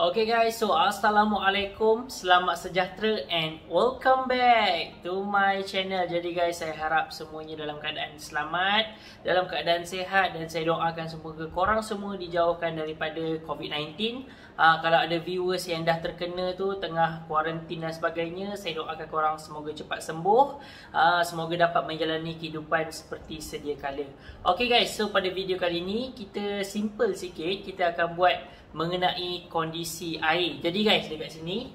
Okay guys, so Assalamualaikum, selamat sejahtera and welcome back to my channel. Jadi guys, saya harap semuanya dalam keadaan selamat, dalam keadaan sihat, dan saya doakan semoga korang semua dijauhkan daripada COVID-19. Kalau ada viewers yang dah terkena tu, tengah kuarantin dan sebagainya, saya doakan korang semoga cepat sembuh, semoga dapat menjalani kehidupan seperti sedia kala. Okay guys, so pada video kali ni kita simple sikit, kita akan buat mengenai kondisi air. Jadi guys, dekat sini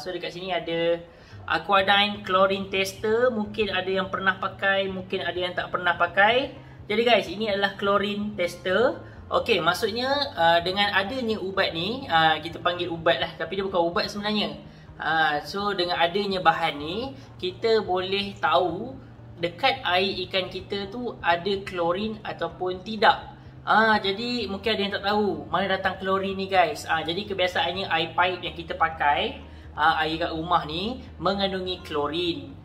so dekat sini ada Aquadyne Chlorine Tester. Mungkin ada yang pernah pakai, mungkin ada yang tak pernah pakai. Jadi guys, ini adalah chlorine tester. Okey, maksudnya dengan adanya ubat ni, kita panggil ubat lah, tapi dia bukan ubat sebenarnya. So dengan adanya bahan ni, kita boleh tahu dekat air ikan kita tu ada klorin ataupun tidak. Jadi mungkin ada yang tak tahu mana datang klorin ni guys. Jadi kebiasaannya air pipe yang kita pakai, air kat rumah ni mengandungi klorin.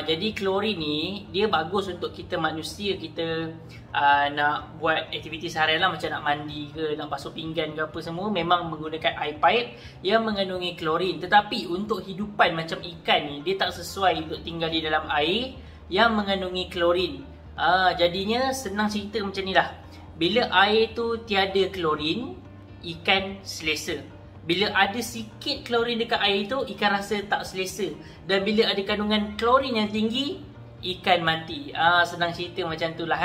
Jadi klorin ni dia bagus untuk kita manusia, kita nak buat aktiviti seharian lah, macam nak mandi ke, nak basuh pinggan ke apa semua, memang menggunakan air pipe yang mengandungi klorin. Tetapi untuk hidupan macam ikan ni, dia tak sesuai untuk tinggal di dalam air yang mengandungi klorin. Jadinya senang cerita macam ni lah. Bila air tu tiada klorin, ikan selesa. Bila ada sikit klorin dekat air tu, ikan rasa tak selesa. Dan bila ada kandungan klorin yang tinggi, ikan mati. Senang cerita macam tu lah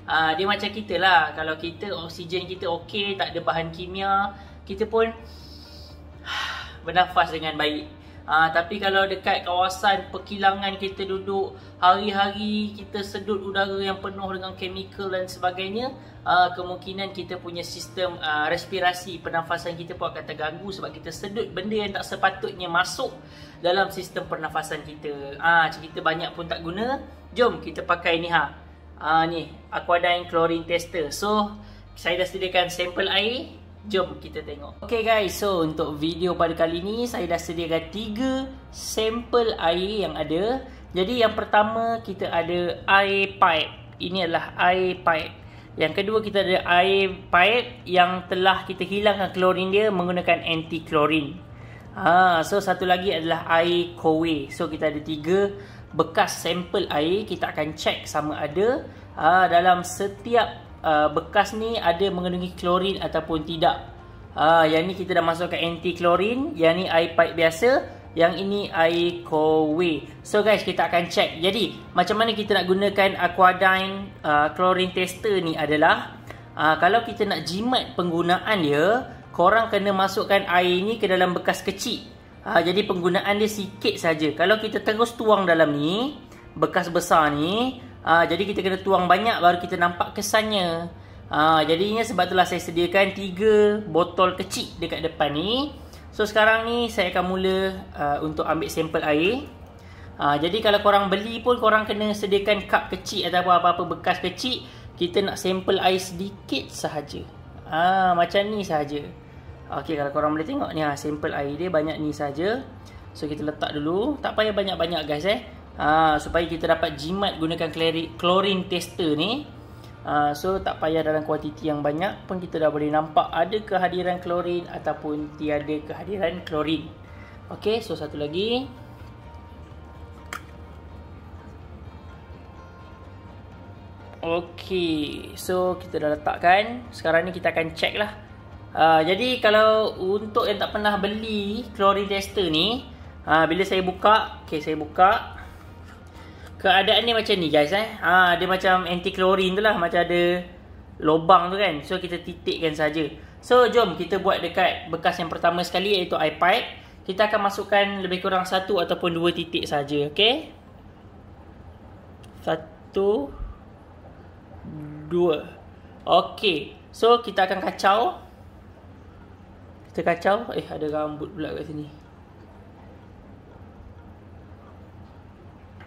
Dia macam kita lah. Kalau kita oksigen kita okey, tak ada bahan kimia, kita pun bernafas dengan baik. Tapi kalau dekat kawasan perkilangan kita duduk, hari-hari kita sedut udara yang penuh dengan chemical dan sebagainya, kemungkinan kita punya sistem respirasi, pernafasan kita pun akan terganggu sebab kita sedut benda yang tak sepatutnya masuk dalam sistem pernafasan kita. Kita banyak pun tak guna. Jom kita pakai ni ni Aquadyne Chlorine Tester. So saya dah sediakan sampel air. Jom kita tengok. Okay guys, so untuk video pada kali ni saya dah sediakan 3 sampel air yang ada. Jadi yang pertama kita ada air pipe. Ini adalah air pipe. Yang kedua kita ada air pipe yang telah kita hilangkan klorin dia menggunakan anti klorin. So satu lagi adalah air Kowe. So kita ada 3 bekas sampel air. Kita akan check sama ada dalam setiap bekas ni ada mengandungi klorin ataupun tidak. Yang ni kita dah masukkan anti klorin, yang ni air pipe biasa, yang ini air Kowe. So guys, kita akan check. Jadi macam mana kita nak gunakan Aquadyne Chlorine Tester ni adalah kalau kita nak jimat penggunaan dia, korang kena masukkan air ni ke dalam bekas kecil. Jadi penggunaan dia sikit saja. Kalau kita terus tuang dalam ni, bekas besar ni, jadi kita kena tuang banyak baru kita nampak kesannya. Jadinya sebab itulah saya sediakan 3 botol kecil dekat depan ni. So sekarang ni saya akan mula untuk ambil sampel air. Jadi kalau korang beli pun korang kena sediakan cup kecil atau apa-apa bekas kecil. Kita nak sampel air sedikit sahaja. Macam ni sahaja. Okey, kalau korang boleh tengok ni sampel air dia banyak ni sahaja. So kita letak dulu. Tak payah banyak-banyak guys supaya kita dapat jimat gunakan chlorine tester ni. So tak payah dalam kuantiti yang banyak pun kita dah boleh nampak ada kehadiran klorin ataupun tiada kehadiran klorin. Okey, so satu lagi. Okey, so kita dah letakkan. Sekarang ni kita akan check lah. Jadi kalau untuk yang tak pernah beli chlorine tester ni, bila saya buka, saya buka, keadaan ni macam ni guys dia macam anti klorin tu lah, macam ada lubang tu kan. So kita titikkan saja. So jom kita buat dekat bekas yang pertama sekali, iaitu air pipe. Kita akan masukkan lebih kurang 1 ataupun 2 titik saja. Okey, 1, 2. Okey, so kita akan kacau. Kita kacau. Ada rambut pula kat sini.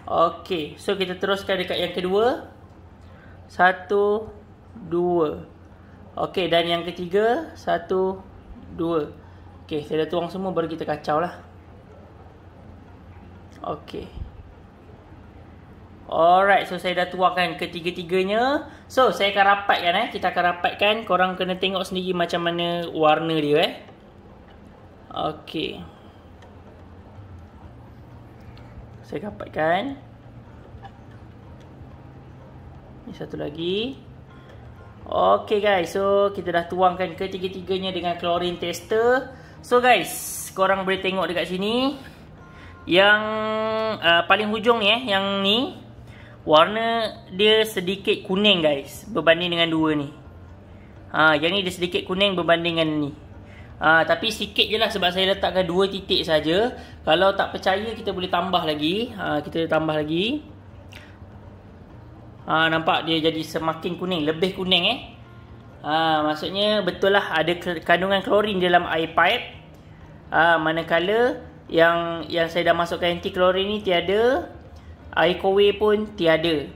Okey, so kita teruskan dekat yang kedua. 1, 2. Okey, dan yang ketiga 1, 2. Okey, saya dah tuang semua baru kita kacau lah. Okey. Alright, so saya dah tuangkan ketiga-tiganya. So saya akan rapatkan Kita akan rapatkan. Korang kena tengok sendiri macam mana warna dia Okey. Saya dapatkan. Ini satu lagi. Okey guys, so kita dah tuangkan ketiga-tiganya dengan chlorine tester. So guys, korang boleh tengok dekat sini. Yang paling hujung ni yang ni warna dia sedikit kuning guys berbanding dengan dua ni. Yang ni dia sedikit kuning berbanding dengan ni. Tapi sikit je lah sebab saya letakkan 2 titik saja. Kalau tak percaya kita boleh tambah lagi. Kita tambah lagi. Nampak dia jadi semakin kuning, lebih kuning maksudnya betul lah ada kandungan klorin dalam air pipe. Manakala yang saya dah masukkan anti klorin ni tiada, air kowe pun tiada.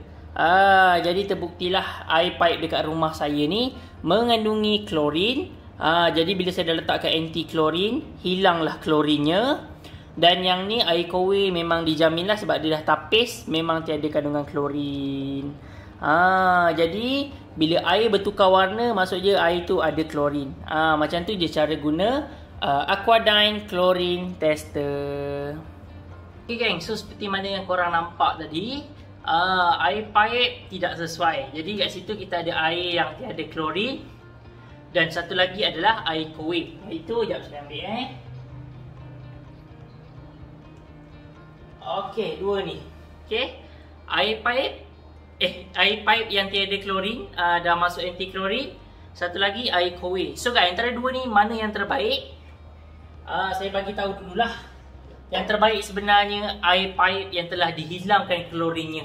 Jadi terbuktilah air pipe dekat rumah saya ni mengandungi klorin. Jadi bila saya dah letakkan anti klorin, hilanglah klorinnya. Dan yang ni air kowe memang dijamin lah sebab dia dah tapis, memang tiada kandungan klorin. Jadi bila air bertukar warna, maksudnya air tu ada klorin. Macam tu je cara guna Aquadyne Chlorine Tester. Okay geng, so seperti mana yang korang nampak tadi, air pipe tidak sesuai. Jadi kat situ kita ada air yang tiada klorin. Dan satu lagi adalah air kowe. Itu sekejap saya ambil Okey, dua ni. Okey. Air pipe yang tiada klorin, dah masuk anti klorin. Satu lagi air kowe. So guys, antara dua ni mana yang terbaik? Saya bagi tahu dululah. Yang terbaik sebenarnya air pipe yang telah dihilangkan klorinnya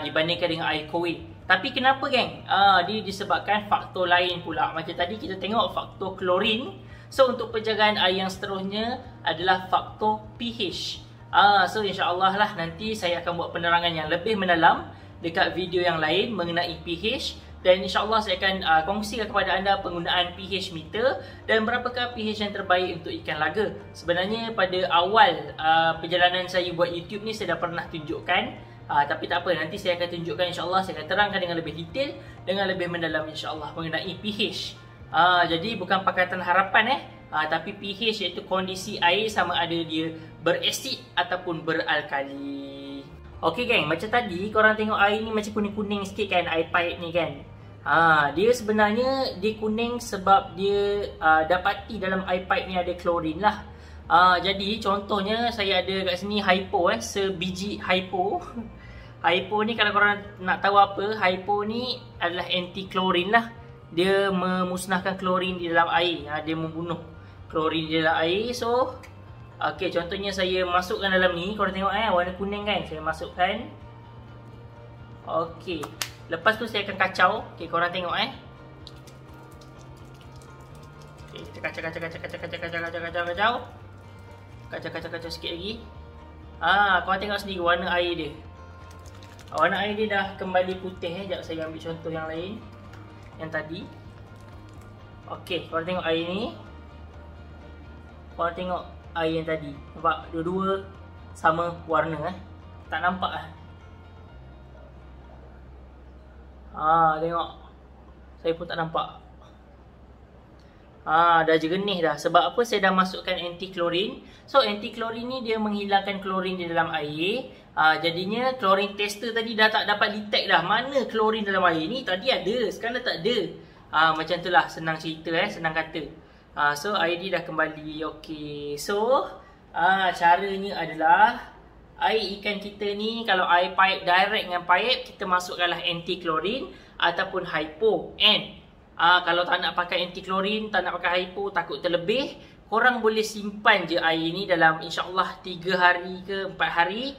dibandingkan dengan air kowe. Tapi kenapa geng? Dia disebabkan faktor lain pula. Macam tadi kita tengok faktor klorin. So untuk penjagaan air yang seterusnya adalah faktor pH. So insyaAllah lah nanti saya akan buat penerangan yang lebih mendalam dekat video yang lain mengenai pH. Dan insyaAllah saya akan kongsikan kepada anda penggunaan pH meter dan berapakah pH yang terbaik untuk ikan laga. Sebenarnya pada awal perjalanan saya buat YouTube ni saya dah pernah tunjukkan. Tapi tak apa, nanti saya akan tunjukkan insyaAllah. Saya akan terangkan dengan lebih detail, dengan lebih mendalam insyaAllah mengenai pH. Jadi bukan pakatan harapan tapi pH iaitu kondisi air sama ada dia berasid ataupun beralkali. Okey geng, macam tadi korang tengok air ni macam kuning-kuning sikit kan, air pipe ni kan. Dia sebenarnya dia kuning sebab dia dapati dalam air pipe ni ada klorin lah. Jadi contohnya saya ada kat sini hypo sebiji hypo. Hypo ni kalau korang nak tahu apa, hypo ni adalah anti klorin lah. Dia memusnahkan klorin di dalam air. Dia membunuh klorin di dalam air. So okey, contohnya saya masukkan dalam ni, korang tengok warna kuning kan, saya masukkan. Okey, lepas tu saya akan kacau. Okey, korang tengok okey, kita kacau sikit lagi. Korang tengok sendiri warna air dia. Warna air dia dah kembali putih. Sekejap saya ambil contoh yang lain, yang tadi. Okey, korang tengok air ni. Korang tengok air yang tadi. Nampak dua-dua sama warna tak nampak tengok. Saya pun tak nampak. Dah jernih dah. Sebab apa? Saya dah masukkan anti klorin. So anti klorin ni dia menghilangkan klorin di dalam air. Jadinya klorin tester tadi dah tak dapat detect dah mana klorin dalam air ni. Tadi ada, sekarang dah tak ada. Macam tu lah, senang cerita senang kata. So air dia dah kembali. Okey. So caranya adalah air ikan kita ni, kalau air pipe direct dengan pipe, kita masukkanlah anti klorin ataupun hypo. And kalau tak nak pakai anti klorin, tak nak pakai hypo, takut terlebih, korang boleh simpan je air ni dalam insyaAllah 3 hari ke 4 hari.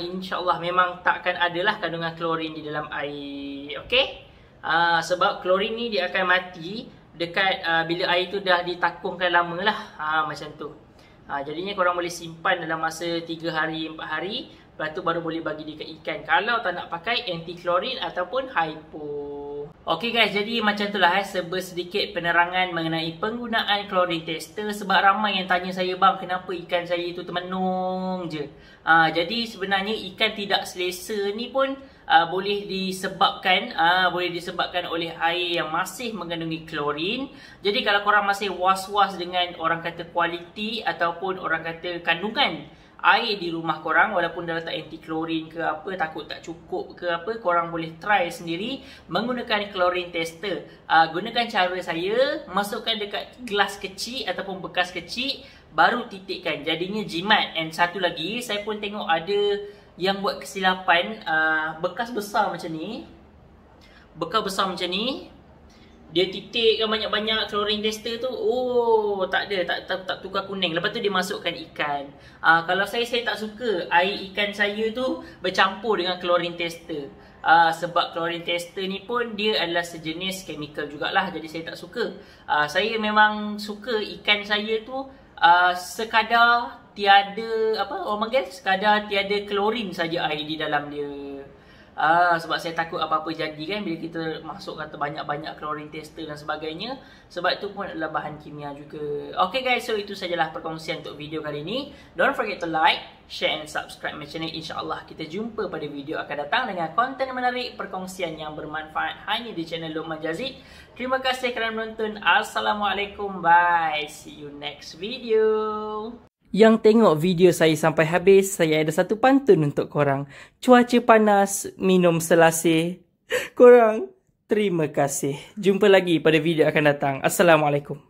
InsyaAllah memang takkan adalah kandungan klorin di dalam air. Okay? Sebab klorin ni dia akan mati dekat bila air tu dah ditakungkan lama lah. Macam tu. Jadinya korang boleh simpan dalam masa 3 hari 4 hari. Lepas tu baru boleh bagi dekat ikan kalau tak nak pakai anti klorin ataupun hypo. Okey guys, jadi macam itulah sedikit penerangan mengenai penggunaan chlorine tester. Sebab ramai yang tanya saya, bang, kenapa ikan saya itu termenung je. Jadi sebenarnya ikan tidak selesa ni pun boleh disebabkan oleh air yang masih mengandungi klorin. Jadi kalau korang masih was-was dengan orang kata kualiti ataupun orang kata kandungan air di rumah korang, walaupun dah letak anti klorin ke apa, takut tak cukup ke apa, korang boleh try sendiri menggunakan klorin tester. Gunakan cara saya, masukkan dekat gelas kecil ataupun bekas kecil, baru titikkan, jadinya jimat. And satu lagi, saya pun tengok ada yang buat kesilapan, bekas besar macam ni, dia titikkan banyak-banyak klorin tester tu. Oh, tak ada, tak tukar kuning. Lepas tu dia masukkan ikan. Kalau saya tak suka air ikan saya tu bercampur dengan klorin tester. Sebab klorin tester ni pun dia adalah sejenis chemical jugalah. Jadi saya tak suka. Saya memang suka ikan saya tu sekadar tiada apa, orang panggil sekadar tiada klorin saja air di dalam dia. Sebab saya takut apa-apa jadi kan bila kita masuk kata banyak-banyak klorin tester dan sebagainya. Sebab itu pun adalah bahan kimia juga. Okay guys, so itu sajalah perkongsian untuk video kali ini. Don't forget to like, share and subscribe my channel. InsyaAllah kita jumpa pada video akan datang dengan konten menarik, perkongsian yang bermanfaat hanya di channel Luqman Jazid. Terima kasih kerana menonton. Assalamualaikum. Bye. See you next video. Yang tengok video saya sampai habis, saya ada satu pantun untuk korang. Cuaca panas, minum selasih. Korang, terima kasih. Jumpa lagi pada video akan datang. Assalamualaikum.